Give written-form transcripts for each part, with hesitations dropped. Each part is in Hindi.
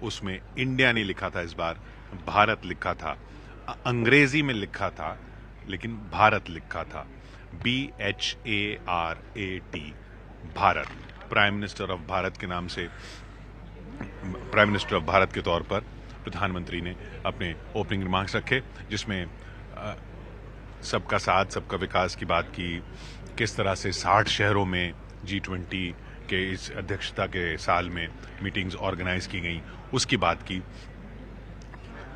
उसमें इंडिया नहीं लिखा था, इस बार भारत लिखा था। अंग्रेजी में लिखा था लेकिन भारत लिखा था, BHARAT, Bharat. Prime minister of Bharat के नाम से, प्राइम मिनिस्टर ऑफ भारत के तौर पर प्रधानमंत्री ने अपने ओपनिंग रिमार्क्स रखे, जिसमें सबका साथ सबका विकास की बात की, किस तरह से 60 शहरों में G20 के इस अध्यक्षता के साल में मीटिंग्स ऑर्गेनाइज की गई, उसकी बात की।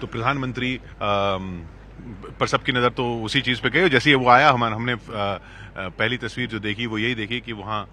तो प्रधानमंत्री पर सबकी नज़र तो उसी चीज़ पे गई। जैसे वो आया, हमने पहली तस्वीर जो देखी वो यही देखी कि वहाँ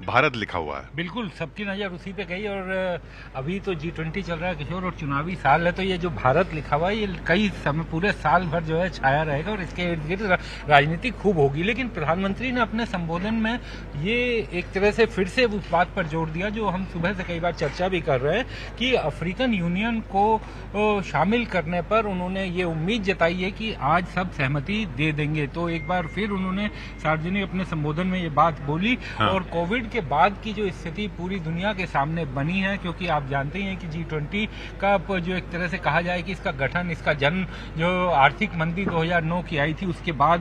भारत लिखा हुआ है। बिल्कुल, सबकी नज़र उसी पे गई। और अभी तो G20 चल रहा है किशोर, और चुनावी साल है, तो ये जो भारत लिखा हुआ है ये कई समय, पूरे साल भर जो है छाया रहेगा और इसके इर्द गिर्द राजनीति खूब होगी। लेकिन प्रधानमंत्री ने अपने संबोधन में ये एक तरह से फिर से उस बात पर जोर दिया जो हम सुबह से कई बार चर्चा भी कर रहे हैं, कि अफ्रीकन यूनियन को शामिल करने पर उन्होंने ये उम्मीद जताई है कि आज सब सहमति दे देंगे। तो एक बार फिर उन्होंने सार्वजनिक अपने संबोधन में ये बात बोली। हाँ। और कोविड के बाद की जो स्थिति पूरी दुनिया के सामने बनी है, क्योंकि आप जानते ही हैं कि G20 का जो एक तरह से कहा जाए कि इसका गठन, इसका जन्म जो आर्थिक मंदी 2009 की आई थी, उसके बाद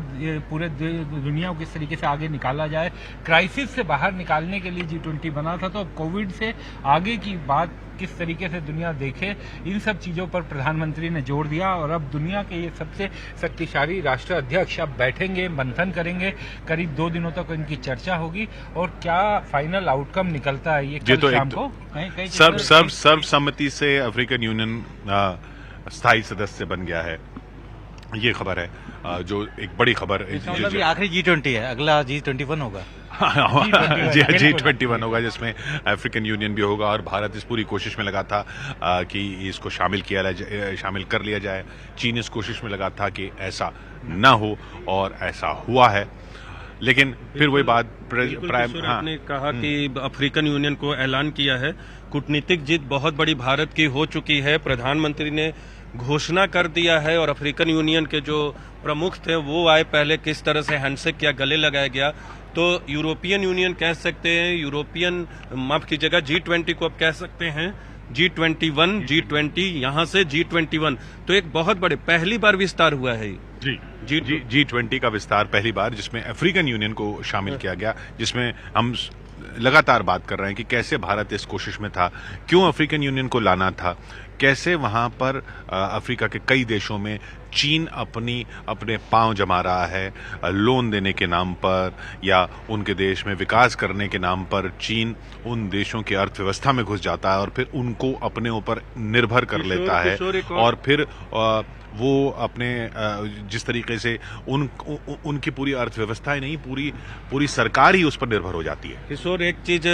पूरे दुनिया को किस तरीके से आगे निकाला जाए, क्राइसिस से बाहर निकालने के लिए G20 बना था। तो अब कोविड से आगे की बात किस तरीके से दुनिया देखे, इन सब चीज़ों पर प्रधानमंत्री ने जोर दिया। और अब दुनिया के ये सबसे शक्तिशाली राष्ट्र अध्यक्ष अब बैठेंगे, मंथन करेंगे, करीब 2 दिनों तक इनकी चर्चा होगी और क्या फाइनल आउटकम निकलता है ये कल तो शाम को सर्वसम्मति से अफ्रीकन यूनियन स्थायी सदस्य बन गया है, ये खबर है, जो एक बड़ी खबर मतलब ये आखिरी G20 है, अगला G21 होगा। G21 होगा, जिसमें अफ्रीकन यूनियन भी होगा। और भारत इस पूरी कोशिश में लगा था कि इसको शामिल कर लिया जाए। चीन इस कोशिश में लगा था कि ऐसा न हो, और ऐसा हुआ है। लेकिन फिर वही बात आपने कहा कि अफ्रीकन यूनियन को ऐलान किया है। कूटनीतिक जीत बहुत बड़ी भारत की हो चुकी है। प्रधानमंत्री ने घोषणा कर दिया है और अफ्रीकन यूनियन के जो प्रमुख थे वो आए, पहले किस तरह से हैंडशेक किया, गले लगाया गया। तो यूरोपियन यूनियन कह सकते हैं, माफ कीजिएगा, G20 को अब कह सकते हैं G21, G20, यहाँ से G21। तो एक बहुत बड़े, पहली बार विस्तार हुआ है G20 का विस्तार पहली बार, जिसमें अफ्रीकन यूनियन को शामिल किया गया, जिसमें हम लगातार बात कर रहे हैं कि कैसे भारत इस कोशिश में था, क्यों अफ्रीकन यूनियन को लाना था, कैसे वहां पर अफ्रीका के कई देशों में चीन अपने पांव जमा रहा है, लोन देने के नाम पर या उनके देश में विकास करने के नाम पर चीन उन देशों की अर्थव्यवस्था में घुस जाता है और फिर उनको अपने ऊपर निर्भर कर लेता है। और फिर वो अपने जिस तरीके से उनकी पूरी अर्थव्यवस्था ही नहीं, पूरी सरकार ही उस पर निर्भर हो जाती है। किशोर, एक चीज